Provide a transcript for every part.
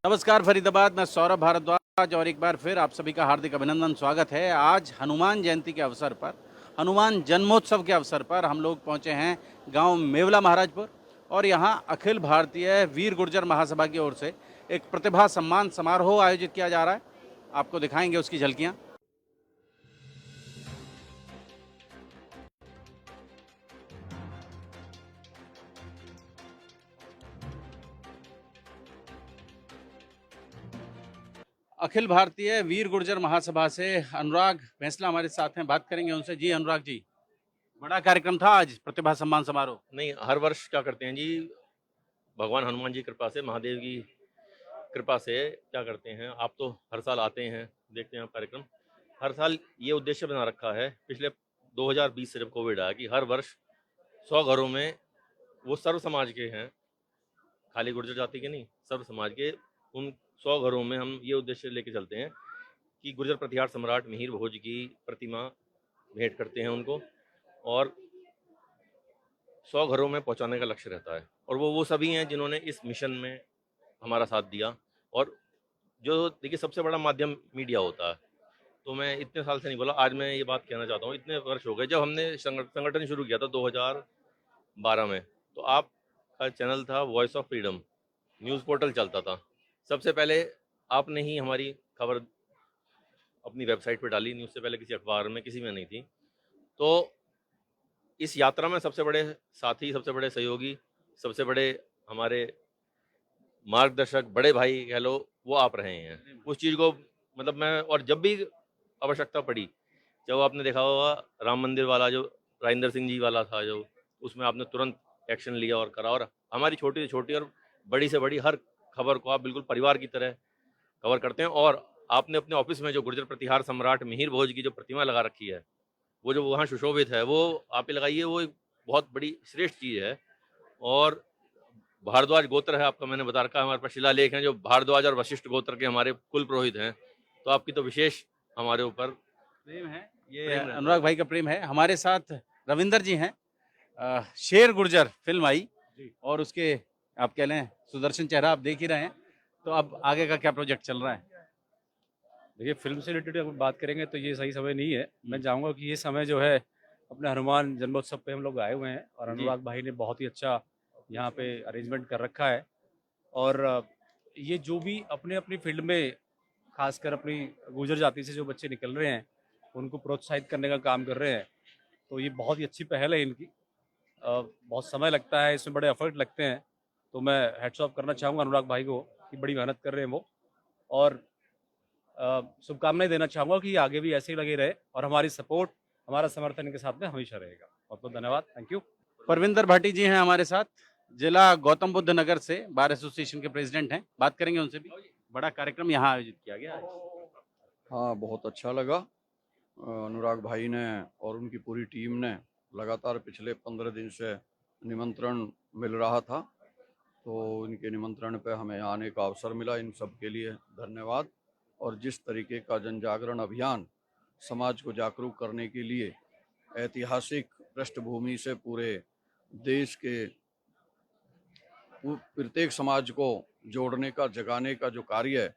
नमस्कार फरीदाबाद, मैं सौरभ भारद्वाज और एक बार फिर आप सभी का हार्दिक अभिनंदन, स्वागत है। आज हनुमान जयंती के अवसर पर, हनुमान जन्मोत्सव के अवसर पर हम लोग पहुंचे हैं गांव मेवला महाराजपुर और यहां अखिल भारतीय वीर गुर्जर महासभा की ओर से एक प्रतिभा सम्मान समारोह आयोजित किया जा रहा है। आपको दिखाएंगे उसकी झलकियां। अखिल भारतीय वीर गुर्जर महासभा से अनुराग भैंसला हमारे साथ हैं, बात करेंगे उनसे। जी अनुराग जी, बड़ा कार्यक्रम था आज, प्रतिभा सम्मान समारोह। नहीं, हर वर्ष क्या करते हैं जी, भगवान हनुमान जी की कृपा से, महादेव की कृपा से क्या करते हैं, आप तो हर साल आते हैं, देखते हैं कार्यक्रम। हर साल ये उद्देश्य बना रखा है पिछले 2020 से, जब कोविड आया, कि हर वर्ष 100 घरों में, वो सर्व समाज के हैं, खाली गुर्जर जाति के नहीं, सर्व समाज के, उन 100 घरों में हम ये उद्देश्य लेके चलते हैं कि गुर्जर प्रतिहार सम्राट मिहिर भोज की प्रतिमा भेंट करते हैं उनको, और 100 घरों में पहुंचाने का लक्ष्य रहता है। और वो सभी हैं जिन्होंने इस मिशन में हमारा साथ दिया। और जो देखिए, सबसे बड़ा माध्यम मीडिया होता है, तो मैं इतने साल से नहीं बोला, आज मैं ये बात कहना चाहता हूँ, इतने वर्ष हो गए जब हमने संगठन शुरू किया था 2012 में, तो आपका चैनल था voice of freedom, news portal चलता था। सबसे पहले आपने ही हमारी खबर अपनी वेबसाइट पर डाली, न्यूज़ से पहले किसी अखबार में, किसी में नहीं थी। तो इस यात्रा में सबसे बड़े साथी, सबसे बड़े सहयोगी, सबसे बड़े हमारे मार्गदर्शक, बड़े भाई कह लो, वो आप रहे हैं। उस चीज़ को, मतलब मैं, और जब भी आवश्यकता पड़ी, जब आपने देखा होगा राम मंदिर वाला, जो राजेंद्र सिंह जी वाला था, जो उसमें आपने तुरंत एक्शन लिया और करा। और हमारी छोटी से छोटी और बड़ी से बड़ी हर खबर को आप बिल्कुल परिवार की तरह कवर करते हैं। और आपने अपने ऑफिस में जो गुर्जर प्रतिहार सम्राट मिहिर भोज की जो प्रतिमा लगा रखी है, वो जो वहाँ सुशोभित है, वो आप ही लगाइए, वो एक बहुत बड़ी श्रेष्ठ चीज़ है। और भारद्वाज गोत्र है आपका, मैंने बता रखा है, हमारे पास शिलालेख हैं जो भारद्वाज और वशिष्ठ गोत्र के हमारे कुल पुरोहित हैं, तो आपकी तो विशेष हमारे ऊपर प्रेम है, ये प्रेम रहता अनुराग है। भाई का प्रेम है। हमारे साथ रविंदर जी हैं। शेर गुर्जर फिल्म आई और उसके, आप कह लें, सुदर्शन चेहरा आप देख ही रहे हैं। तो अब आगे का क्या प्रोजेक्ट चल रहा है? देखिए, फिल्म से रिलेटेड अगर बात करेंगे तो ये सही समय नहीं है। मैं चाहूँगा कि ये समय जो है, अपने हनुमान जन्मोत्सव पे हम लोग आए हुए हैं और जी। अनुराग भाई ने बहुत ही अच्छा यहाँ पे अरेंजमेंट कर रखा है। और ये जो भी अपने अपनी फील्ड में, खासकर अपनी गुर्जर जाति से जो बच्चे निकल रहे हैं, उनको प्रोत्साहित करने का काम कर रहे हैं, तो ये बहुत ही अच्छी पहल है इनकी। बहुत समय लगता है इसमें, बड़े एफर्ट लगते हैं, तो मैं हैट्स ऑफ करना चाहूँगा अनुराग भाई को कि बड़ी मेहनत कर रहे हैं वो। और शुभकामनाएं देना चाहूँगा कि आगे भी ऐसे ही लगे रहे और हमारी सपोर्ट, हमारा समर्थन इनके साथ में हमेशा रहेगा। बहुत बहुत धन्यवाद, थैंक यू। परविंदर भाटी जी हैं हमारे साथ, जिला गौतम बुद्ध नगर से बार एसोसिएशन के प्रेसिडेंट हैं, बात करेंगे उनसे भी। बड़ा कार्यक्रम यहाँ आयोजित किया गया है। हाँ, बहुत अच्छा लगा। अनुराग भाई ने और उनकी पूरी टीम ने लगातार पिछले 15 दिन से निमंत्रण मिल रहा था, तो इनके निमंत्रण पे हमें आने का अवसर मिला। इन सब के लिए धन्यवाद। और जिस तरीके का जन जागरण अभियान समाज को जागरूक करने के लिए ऐतिहासिक पृष्ठभूमि से पूरे देश के प्रत्येक समाज को जोड़ने का, जगाने का जो कार्य है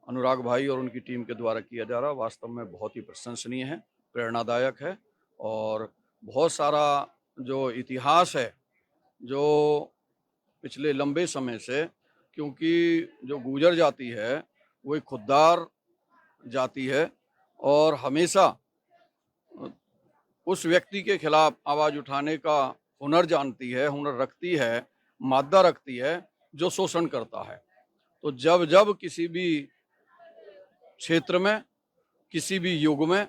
अनुराग भाई और उनकी टीम के द्वारा किया जा रहा, वास्तव में बहुत ही प्रशंसनीय है, प्रेरणादायक है। और बहुत सारा जो इतिहास है, जो पिछले लंबे समय से, क्योंकि जो गुर्जर जाति है वो एक खुददार जाति है और हमेशा उस व्यक्ति के खिलाफ आवाज़ उठाने का हुनर जानती है, हुनर रखती है, मादा रखती है, जो शोषण करता है। तो जब जब किसी भी क्षेत्र में, किसी भी युग में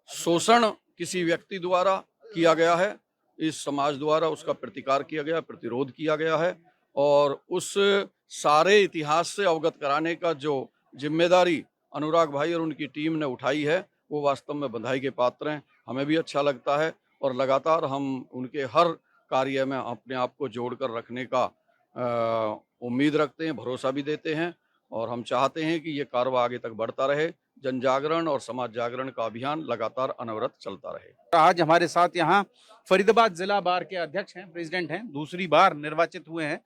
शोषण किसी व्यक्ति द्वारा किया गया है, इस समाज द्वारा उसका प्रतिकार किया गया, प्रतिरोध किया गया है। और उस सारे इतिहास से अवगत कराने का जो जिम्मेदारी अनुराग भाई और उनकी टीम ने उठाई है, वो वास्तव में बधाई के पात्र हैं। हमें भी अच्छा लगता है और लगातार हम उनके हर कार्य में अपने आप को जोड़कर रखने का उम्मीद रखते हैं, भरोसा भी देते हैं। और हम चाहते हैं कि ये कारवा आगे तक बढ़ता रहे, जन जागरण और समाज जागरण का अभियान लगातार अनवरत चलता रहे। आज हमारे साथ यहाँ फरीदाबाद जिला बार के अध्यक्ष हैं, प्रेसिडेंट हैं, दूसरी बार निर्वाचित हुए हैं,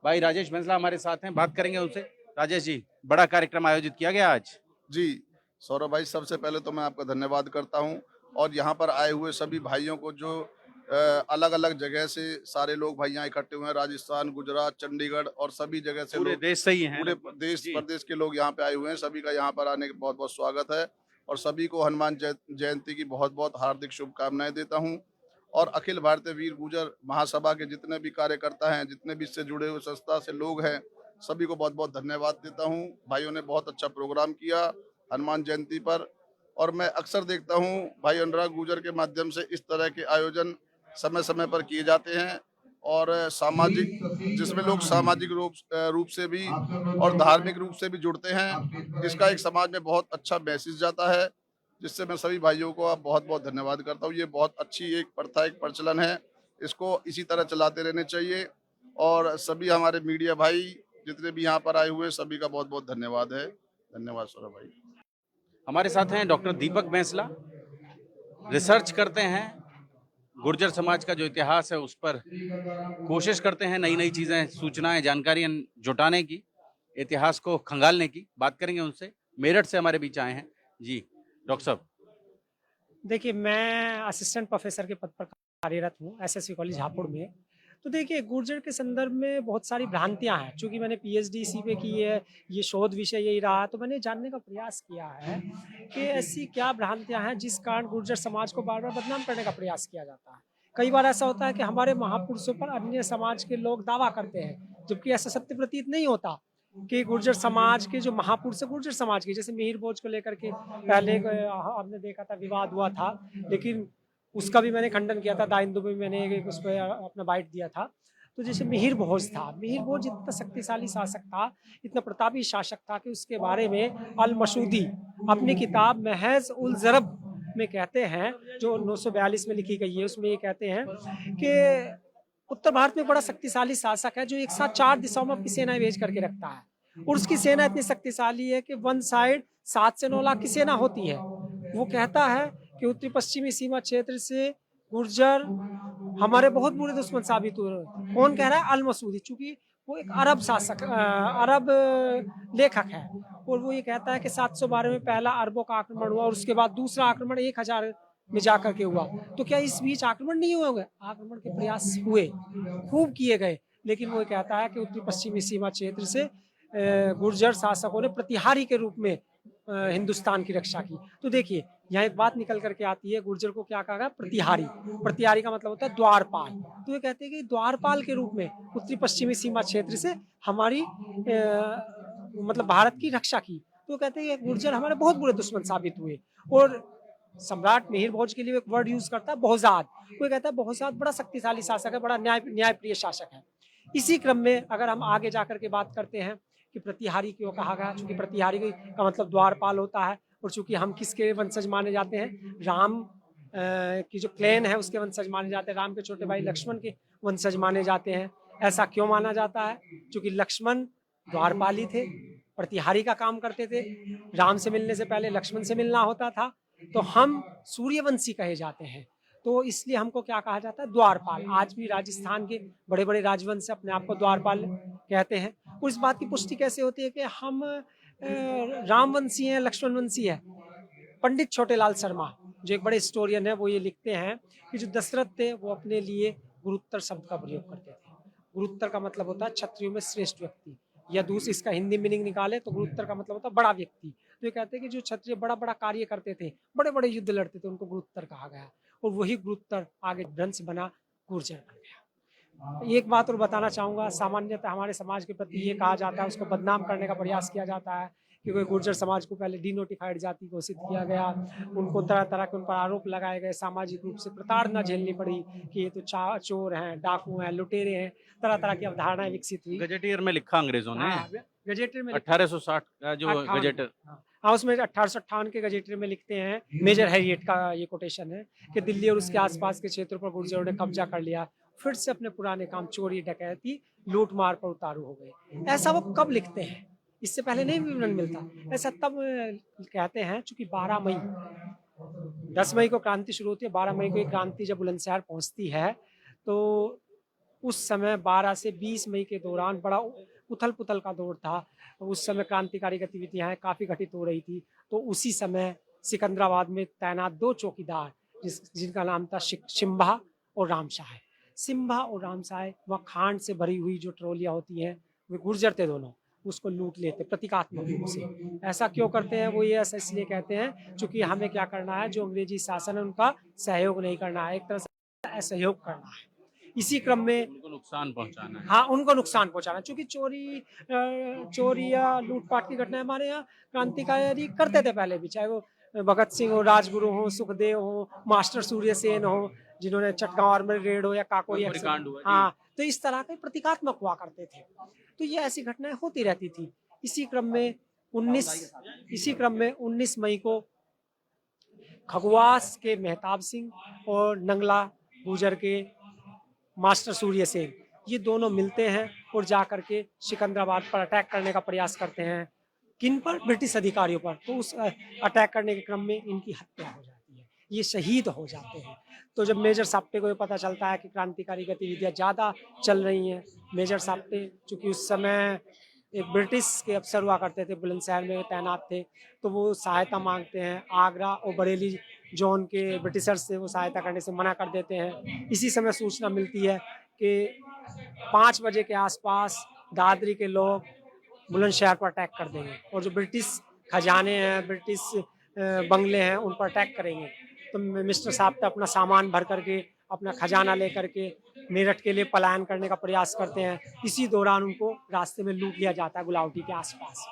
भाई राजेश भैंसला हमारे साथ हैं, बात करेंगे उनसे। राजेश जी, बड़ा कार्यक्रम आयोजित किया गया आज। जी, सौरभ भाई, सबसे पहले तो मैं आपका धन्यवाद करता हूँ और यहाँ पर आए हुए सभी भाइयों को जो अलग-अलग जगह से सारे लोग भाई यहाँ इकट्ठे हुए हैं, राजस्थान, गुजरात, चंडीगढ़ और सभी जगह से पूरे लोग, देश से ही हैं पूरे लगभग। देश जी। प्रदेश के लोग यहाँ पे आए हुए हैं। सभी का यहाँ पर आने का बहुत-बहुत स्वागत है और सभी को हनुमान जयंती की बहुत-बहुत हार्दिक शुभकामनाएँ देता हूँ। और अखिल भारतीय वीर गुर्जर महासभा के जितने भी कार्यकर्ता हैं, जितने भी इससे जुड़े हुए संस्था से लोग हैं, सभी को बहुत-बहुत धन्यवाद देता हूँ। भाइयों ने बहुत अच्छा प्रोग्राम किया हनुमान जयंती पर और मैं अक्सर देखता हूँ भाई अनुराग गुर्जर के माध्यम से इस तरह के आयोजन समय-समय पर किए जाते हैं और सामाजिक, जिसमें लोग सामाजिक रूप से भी और धार्मिक रूप से भी जुड़ते हैं। इसका एक समाज में बहुत अच्छा मैसेज जाता है, जिससे मैं सभी भाइयों को बहुत-बहुत धन्यवाद करता हूँ। ये बहुत अच्छी एक प्रथा, एक प्रचलन है। इसको इसी तरह चलाते रहने चाहिए और सभी हमारे मीडिया भाई जितने भी यहाँ पर आए हुए सभी का बहुत-बहुत धन्यवाद है। धन्यवाद सौरभ भाई। हमारे साथ हैं डॉक्टर दीपक बैंसला, रिसर्च करते हैं, गुर्जर समाज का जो इतिहास है उस पर कोशिश करते हैं नई-नई चीज़ें, सूचनाएं, जानकारियां जुटाने की, इतिहास को खंगालने की। बात करेंगे उनसे। मेरठ से हमारे बीच आए हैं। जी, डॉक्टर साहब। देखिए, मैं असिस्टेंट प्रोफेसर के पद पर कार्यरत हूँ एसएससी कॉलेज हापुड़ में। तो देखिए, गुर्जर के संदर्भ में बहुत सारी भ्रांतियाँ हैं। चूँकि मैंने पीएचडी इसी पे की है, ये शोध विषय यही रहा, तो मैंने जानने का प्रयास किया है कि ऐसी क्या भ्रांतियाँ हैं जिस कारण गुर्जर समाज को बार-बार बदनाम करने का प्रयास किया जाता है। कई बार ऐसा होता है कि हमारे महापुरुषों पर अन्य समाज के लोग दावा करते हैं, जबकि ऐसा सत्य प्रतीत नहीं होता कि गुर्जर समाज के जो महापुरुष है गुर्जर समाज के, जैसे मिहिर भोज को लेकर के पहले हमने देखा था, विवाद हुआ था, लेकिन उसका भी मैंने खंडन किया था। द हिंदू में मैंने एक उस पर अपना बाइट दिया था। तो जैसे मिहिर भोज था, मिहिर भोज इतना शक्तिशाली शासक था, इतना प्रतापी शासक था कि उसके बारे में अल मसूदी अपनी किताब महज उल जरब में कहते हैं, जो 942 में लिखी गई है, उसमें ये कहते हैं कि उत्तर भारत में बड़ा शक्तिशाली शासक है जो एक साथ 4 दिशाओं में अपनी सेनाएं भेज करके रखता है और उसकी सेना इतनी शक्तिशाली है कि वन साइड 7 से 9 लाख की सेना होती है। वो कहता है कि उत्तरी पश्चिमी सीमा क्षेत्र से गुर्जर हमारे बहुत बुरे दुश्मन साबित हुए। कौन कह रहा है? अल मसूदी, चूंकि वो एक अरब शासक, अरब लेखक है और वो ये कहता है कि 712 में पहला अरबों का आक्रमण हुआ और उसके बाद दूसरा आक्रमण 1000 में जाकर के हुआ। तो क्या इस बीच आक्रमण नहीं हुए? आक्रमण के प्रयास हुए, खूब किए गए, लेकिन वो कहता है कि उत्तरी पश्चिमी सीमा क्षेत्र से गुर्जर शासकों ने प्रतिहारी के रूप में हिंदुस्तान की रक्षा की। तो देखिए, यहाँ एक बात निकल करके आती है, गुर्जर को क्या कहा गया? प्रतिहारी। प्रतिहारी का मतलब होता है द्वारपाल। तो ये कहते हैं कि द्वारपाल के रूप में उत्तरी पश्चिमी सीमा क्षेत्र से हमारी मतलब भारत की रक्षा की। तो कहते हैं कि गुर्जर हमारे बहुत बुरे दुश्मन साबित हुए। और सम्राट मिहिर भोज के लिए एक वर्ड यूज करता है, बहुजाद। कोई कहता है बहुजाद बड़ा शक्तिशाली शासक है, बड़ा न्यायप्रिय शासक है। इसी क्रम में अगर हम आगे जाकर के बात करते हैं कि प्रतिहारी क्यों कहा गया, चूंकि प्रतिहारी का मतलब द्वारपाल होता है और चूंकि हम किसके वंशज माने जाते हैं? राम की जो क्लैन है उसके वंशज माने जाते हैं, राम के छोटे भाई लक्ष्मण के वंशज माने जाते हैं। ऐसा क्यों माना जाता है? चूंकि लक्ष्मण द्वारपाली थे, प्रतिहारी का काम करते थे। राम से मिलने से पहले लक्ष्मण से मिलना होता था, तो हम सूर्यवंशी कहे जाते हैं। तो इसलिए हमको क्या कहा जाता है? द्वारपाल। आज भी राजस्थान के बड़े बड़े राजवंश अपने आप को द्वारपाल कहते हैं। और इस बात की पुष्टि कैसे होती है कि हम रामवंशी हैं, लक्ष्मणवंशी है? पंडित छोटेलाल शर्मा जो एक बड़े हिस्टोरियन है, वो ये लिखते हैं कि जो दशरथ थे वो अपने लिए गुरुत्तर शब्द का प्रयोग करते थे। गुरुत्तर का मतलब होता है क्षत्रियों में श्रेष्ठ व्यक्ति, या दूसरी इसका हिंदी मीनिंग निकाले तो गुरुत्तर का मतलब होता है बड़ा व्यक्ति। तो ये कहते हैं कि जो क्षत्रिय बड़ा बड़ा कार्य करते थे, बड़े बड़े युद्ध लड़ते थे, उनको गुरुत्तर कहा गया और वही गुरुत्तर आगे वंश बना, गुर्जर बन गया। एक बात और बताना चाहूँगा, सामान्यतः हमारे समाज के प्रति ये कहा जाता है, उसको बदनाम करने का प्रयास किया जाता है कि कोई गुर्जर समाज को पहले डिनोटिफाइड जाति घोषित किया गया, उनको तरह तरह के उन पर आरोप लगाए गए, सामाजिक रूप से प्रताड़ना झेलनी पड़ी कि ये तो चोर हैं, डाकू हैं, लुटेरे हैं, तरह तरह की अवधारणाएं विकसित हुई। गजेटियर में लिखा अंग्रेजों ने। हाँ, गजेटियर में 1860 का जो 58 गजेटियर। हाँ, उसमें 1858 के गजेटियर में लिखते हैं, मेजर हैरियट का ये कोटेशन है कि दिल्ली और उसके आसपास के क्षेत्रों पर गुर्जरों ने कब्जा कर लिया, फिर से अपने पुराने काम चोरी, डकैती, लूट मार पर उतारू हो गए। ऐसा वो कब लिखते हैं? इससे पहले नहीं विवरण मिलता। ऐसा तब कहते हैं चूंकि 12 मई, 10 मई को क्रांति शुरू होती है, 12 मई को ये क्रांति जब बुलंदशहर पहुंचती है, तो उस समय 12 से 20 मई के दौरान बड़ा उथल पुथल का दौर था, उस समय क्रांतिकारी गतिविधियां काफ़ी घटित हो रही थी। तो उसी समय सिकंदराबाद में तैनात 2 चौकीदार जिनका नाम था सिम्बा और रामशाह। सिम्बा और रामशाह वहाँ खांड से भरी हुई जो ट्रॉलियाँ होती हैं, वे गुर्जर थे दोनों, उसको लूट लेते प्रतीकात्मक रूप से। ऐसा क्यों करते हैं वो, ये ऐसा इसलिए कहते हैं क्योंकि हमें क्या करना है, जो अंग्रेजी शासन है उनका सहयोग नहीं करना है, एक तरह से असहयोग करना है। इसी क्रम में उनको नुकसान पहुंचाना है। हाँ, उनको नुकसान पहुंचाना, क्योंकि चोरी या लूटपाट की घटनाएं हमारे यहाँ क्रांतिकारी करते थे पहले भी, चाहे वो भगत सिंह हो, राजगुरु हो, सुखदेव हो, मास्टर सूर्य सेन हो, जिन्होंने चटगांव में रेड हो या काकोरी कांड हुआ, हाँ, तो इस तरह के प्रतीकात्मक हुआ करते थे। तो ये ऐसी घटनाएं होती रहती थी। इसी क्रम में 19 मई को खगवास के मेहताब सिंह और नंगला गुर्जर के मास्टर सूर्य सेन, ये दोनों मिलते हैं और जाकर के सिकंदराबाद पर अटैक करने का प्रयास करते हैं। किन पर? ब्रिटिश अधिकारियों पर। तो उस अटैक करने के क्रम में इनकी हत्या हो जाती है, ये शहीद हो जाते हैं। तो जब मेजर साप्टे को ये पता चलता है कि क्रांतिकारी गतिविधियां ज़्यादा चल रही हैं, मेजर साप्टे चूँकि उस समय एक ब्रिटिश के अफसर हुआ करते थे, बुलंदशहर में तैनात थे, तो वो सहायता मांगते हैं। आगरा और बरेली जोन के ब्रिटिशर्स से वो सहायता करने से मना कर देते हैं। इसी समय सूचना मिलती है कि 5 बजे के आसपास दादरी के लोग बुलंदशहर पर अटैक कर देंगे और जो ब्रिटिश खजाने हैं, ब्रिटिश बंगले हैं, उन पर अटैक करेंगे। तो मिस्टर साहब तो अपना सामान भर करके, अपना खजाना लेकर के मेरठ के लिए पलायन करने का प्रयास करते हैं। इसी दौरान उनको रास्ते में लूट लिया जाता है गुलावटी के आसपास।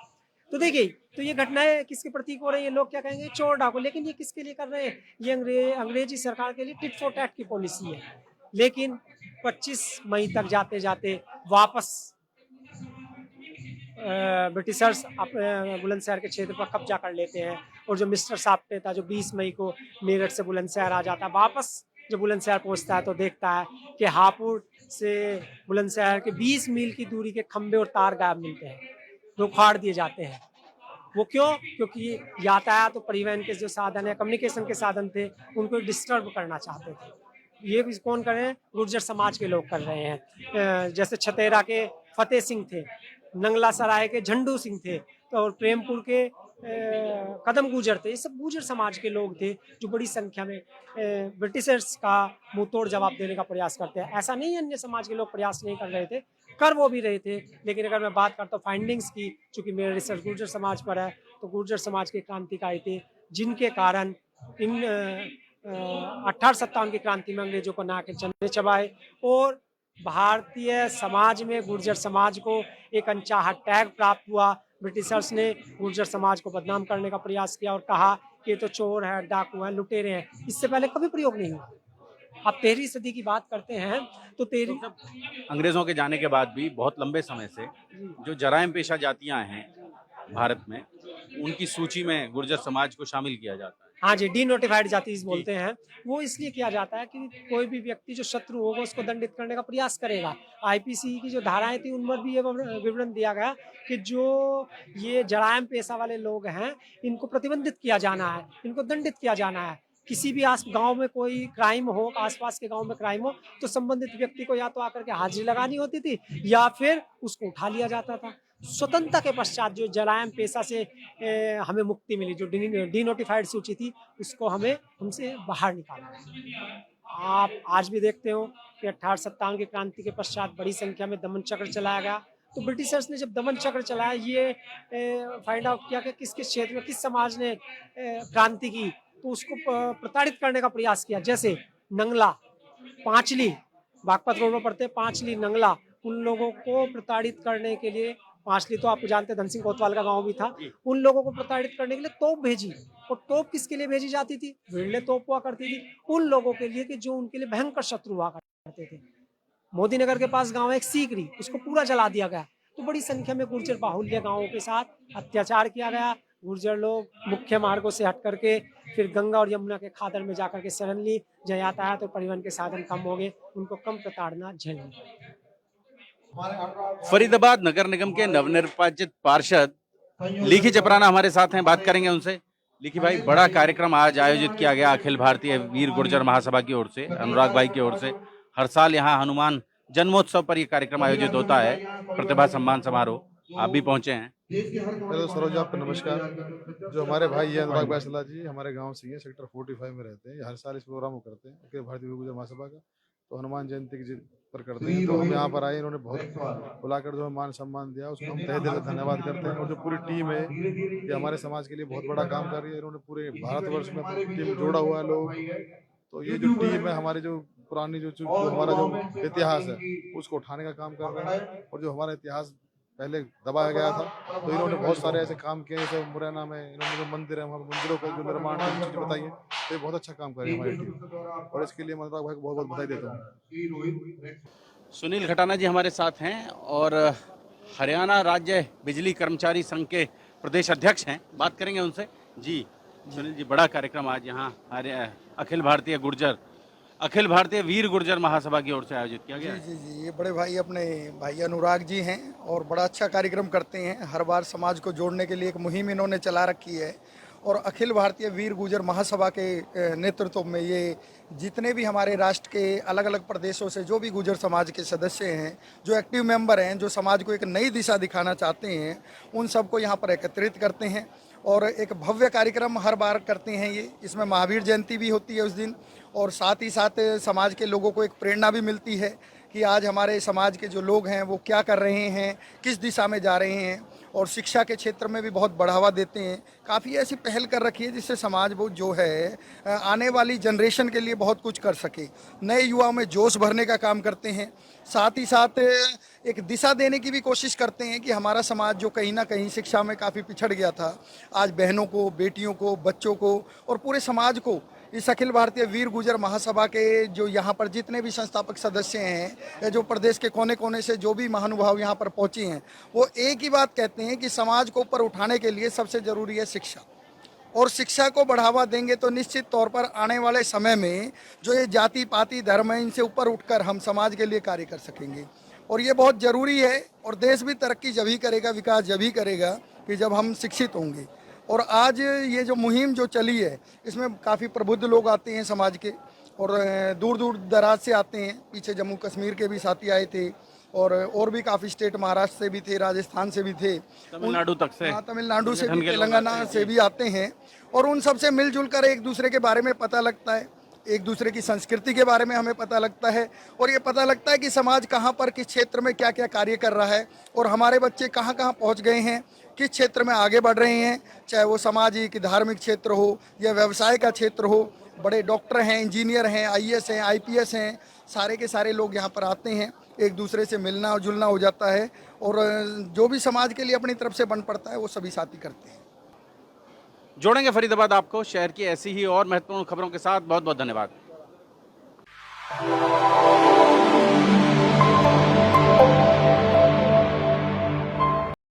तो देखिए, तो ये घटनाएं किसके प्रतीक हो रही है? लोग क्या कहेंगे, चोर डाकू, लेकिन ये किसके लिए कर रहे हैं? ये अंग्रेजी सरकार के लिए टिट फॉर टैट की पॉलिसी है। लेकिन 25 मई तक जाते जाते वापस ब्रिटिशर्स बुलंदशहर के क्षेत्र पर कब्जा कर लेते हैं और जो मिस्टर साप्टे था, जो 20 मई को मेरठ से बुलंदशहर आ जाता है, वापस जब बुलंदशहर पहुंचता है तो देखता है कि हापुड़ से बुलंदशहर के 20 मील की दूरी के खंभे और तार गायब मिलते हैं, जो फाड़ दिए जाते हैं। वो क्यों? क्योंकि यातायात और परिवहन के जो साधन है, कम्युनिकेशन के साधन थे, उनको डिस्टर्ब करना चाहते थे। ये भी कौन कर रहे हैं? गुर्जर समाज के लोग कर रहे हैं। जैसे छतेरा के फतेह सिंह थे, नंगला सराय के झंडू सिंह थे, तो और प्रेमपुर के कदम गुर्जर थे। ये सब गुर्जर समाज के लोग थे जो बड़ी संख्या में ब्रिटिशर्स का मुंह तोड़ जवाब देने का प्रयास करते हैं। ऐसा नहीं है अन्य समाज के लोग प्रयास नहीं कर रहे थे, कर वो भी रहे थे। लेकिन अगर मैं बात करता हूँ फाइंडिंग्स की, चूंकि मेरा रिसर्च गुर्जर समाज पर है, तो गुर्जर समाज के क्रांतिकारी थे जिनके कारण इन 1857 की क्रांति में अंग्रेजों को ना के चने चबाए और भारतीय समाज में गुर्जर समाज को एक अनचाहा टैग प्राप्त हुआ। ब्रिटिशर्स ने गुर्जर समाज को बदनाम करने का प्रयास किया और कहा कि ये तो चोर है, डाकू है, लुटेरे हैं। इससे पहले कभी प्रयोग नहीं हुआ। अब 13वीं सदी की बात करते हैं तो अंग्रेजों के जाने के बाद भी बहुत लंबे समय से जो जराइम पेशा जातियां हैं भारत में, उनकी सूची में गुर्जर समाज को शामिल किया जाता है। हाँ जी, डीनोटिफाइड जाति बोलते हैं। वो इसलिए किया जाता है कि कोई भी व्यक्ति जो शत्रु होगा उसको दंडित करने का प्रयास करेगा। आईपीसी की जो धाराएं थी उनमें भी ये विवरण दिया गया कि जो ये जराइम पेशा वाले लोग हैं, इनको प्रतिबंधित किया जाना है, इनको दंडित किया जाना है। किसी भी गांव में कोई क्राइम हो, आसपास के गांव में क्राइम हो, तो संबंधित व्यक्ति को या तो आकर के हाजिरी लगानी होती थी या फिर उसको उठा लिया जाता था। स्वतंत्रता के पश्चात जो जराइम पेशा से हमें मुक्ति मिली, जो डीनोटिफाइड सूची थी, उसको हमसे बाहर निकाला। आप आज भी देखते हो कि 1857 की क्रांति के पश्चात बड़ी संख्या में दमन चक्र चलाया गया। तो ब्रिटिशर्स ने जब दमन चक्र चलाया, ये फाइंड आउट किया कि किस किस क्षेत्र में किस समाज ने क्रांति की, तो उसको प्रताड़ित करने का प्रयास किया। जैसे नंगला, पांचली, बागपत रोड पर पड़ते पांचली, नंगला, उन लोगों को प्रताड़ित करने के लिए, पांचली तो आप जानते हैं धन सिंह कोतवाल का गांव भी था, उन लोगों को प्रताड़ित करने के लिए तोप भेजी। और तोप किसके लिए भेजी जाती थी? भिड़ले तोप हुआ करती थी उन लोगों के लिए कि जो उनके लिए भयंकर शत्रु हुआ करते थे। मोदी नगर के पास गांव है एक सीकरी, उसको पूरा जला दिया गया। तो बड़ी संख्या में गुर्जर बाहुल्य गांवों के साथ अत्याचार किया गया। गुर्जर लोग मुख्य मार्गों से हट करके फिर गंगा और यमुना के खादर में जाकर के शरण ली। जहाँ यातायात और परिवहन के साधन कम हो गए, उनको कम प्रताड़ना झेलनी पड़ी। फरीदाबाद नगर निगम के नवनिर्वाचित पार्षद लिखी चपराना हमारे साथ हैं, बात करेंगे उनसे। लिखी भाई, बड़ा कार्यक्रम आज आयोजित किया गया अखिल भारतीय वीर गुर्जर महासभा की ओर से, अनुराग भाई की ओर से। हर साल यहाँ हनुमान जन्मोत्सव पर यह कार्यक्रम आयोजित होता है, प्रतिभा सम्मान समारोह। आप भी पहुंचे हैं। हेलो सरोज, आपको नमस्कार। जो हमारे भाई हैं अनुराग बैसला जी, हमारे गांव से ही हैं, सेक्टर 45 में रहते हैं। ये हर साल इस प्रोग्राम को करते हैं अखिल भारतीय वीर गुर्जर महासभा का, तो हनुमान जयंती की पर करते हैं। तो हम यहाँ पर आए, इन्होंने बहुत बुलाकर जो मान सम्मान दिया, उसको हम तहे दिल से धन्यवाद करते हैं। और जो पूरी टीम है ये हमारे समाज के लिए बहुत बड़ा काम कर रही है। इन्होंने पूरे भारतवर्ष में अपनी टीम जोड़ा हुआ है लोग। तो ये जो टीम है हमारी, जो पुरानी जो हमारा जो इतिहास है उसको उठाने का काम कर रहे हैं। और जो हमारा इतिहास पहले दबाया गया था, तो इन्होंने बहुत सारे ऐसे काम किए, जैसे मुरैना में इन्होंने जो मंदिर है, वहाँ मंदिरों का जो निर्माण की चीज़ बताई है, तो ये बहुत अच्छा काम कर रही है हमारी टीम। और इसके लिए मैं अनुराग भाई को बहुत बहुत बधाई देता हूँ। सुनील खटाना जी हमारे साथ हैं और हरियाणा राज्य बिजली कर्मचारी संघ के प्रदेश अध्यक्ष हैं। बात करेंगे उनसे। जी सुनील जी, बड़ा कार्यक्रम आज यहाँ अखिल भारतीय वीर गुर्जर महासभा की ओर से आयोजित किया गया है। जी जी जी, ये बड़े भाई अपने भाई अनुराग जी हैं और बड़ा अच्छा कार्यक्रम करते हैं। हर बार समाज को जोड़ने के लिए एक मुहिम इन्होंने चला रखी है। और अखिल भारतीय वीर गुर्जर महासभा के नेतृत्व में ये जितने भी हमारे राष्ट्र के अलग अलग प्रदेशों से जो भी गुर्जर समाज के सदस्य हैं, जो एक्टिव मेंबर हैं, जो समाज को एक नई दिशा दिखाना चाहते हैं, उन सबको यहाँ पर एकत्रित करते हैं और एक भव्य कार्यक्रम हर बार करते हैं। ये इसमें महावीर जयंती भी होती है उस दिन, और साथ ही साथ समाज के लोगों को एक प्रेरणा भी मिलती है कि आज हमारे समाज के जो लोग हैं वो क्या कर रहे हैं, किस दिशा में जा रहे हैं। और शिक्षा के क्षेत्र में भी बहुत बढ़ावा देते हैं। काफ़ी ऐसी पहल कर रखी है जिससे समाज वो जो है आने वाली जनरेशन के लिए बहुत कुछ कर सके। नए युवाओं में जोश भरने का काम करते हैं। साथ ही साथ एक दिशा देने की भी कोशिश करते हैं कि हमारा समाज जो कहीं ना कहीं शिक्षा में काफ़ी पिछड़ गया था, आज बहनों को, बेटियों को, बच्चों को और पूरे समाज को इस अखिल भारतीय वीर गुर्जर महासभा के जो यहाँ पर जितने भी संस्थापक सदस्य हैं या जो प्रदेश के कोने कोने से जो भी महानुभाव यहाँ पर पहुँचे हैं, वो एक ही बात कहते हैं कि समाज को ऊपर उठाने के लिए सबसे ज़रूरी है शिक्षा। और शिक्षा को बढ़ावा देंगे तो निश्चित तौर पर आने वाले समय में जो ये जाति पाति धर्म है, इनसे ऊपर उठकर हम समाज के लिए कार्य कर सकेंगे। और ये बहुत ज़रूरी है। और देश भी तरक्की जब ही करेगा, विकास जब ही करेगा कि जब हम शिक्षित होंगे। और आज ये जो मुहिम जो चली है, इसमें काफ़ी प्रबुद्ध लोग आते हैं समाज के, और दूर दूर दराज से आते हैं। पीछे जम्मू कश्मीर के भी साथी आए थे और भी काफ़ी स्टेट, महाराष्ट्र से भी थे, राजस्थान से भी थे, तमिलनाडु तक से, हाँ तमिलनाडु से भी, तेलंगाना से भी आते हैं। और उन सबसे मिलजुल कर एक दूसरे के बारे में पता लगता है, एक दूसरे की संस्कृति के बारे में हमें पता लगता है। और ये पता लगता है कि समाज कहाँ पर, किस क्षेत्र में क्या क्या कार्य कर रहा है और हमारे बच्चे कहाँ कहाँ पहुँच गए हैं, किस क्षेत्र में आगे बढ़ रहे हैं। चाहे वो सामाजिक धार्मिक क्षेत्र हो या व्यवसाय का क्षेत्र हो। बड़े डॉक्टर हैं, इंजीनियर हैं, आईएएस हैं, आईपीएस हैं, सारे के सारे लोग यहाँ पर आते हैं। एक दूसरे से मिलना और जुलना हो जाता है और जो भी समाज के लिए अपनी तरफ से बन पड़ता है वो सभी साथी करते हैं। जोड़ेंगे फरीदाबाद आपको शहर की ऐसी ही और महत्वपूर्ण खबरों के साथ। बहुत बहुत धन्यवाद।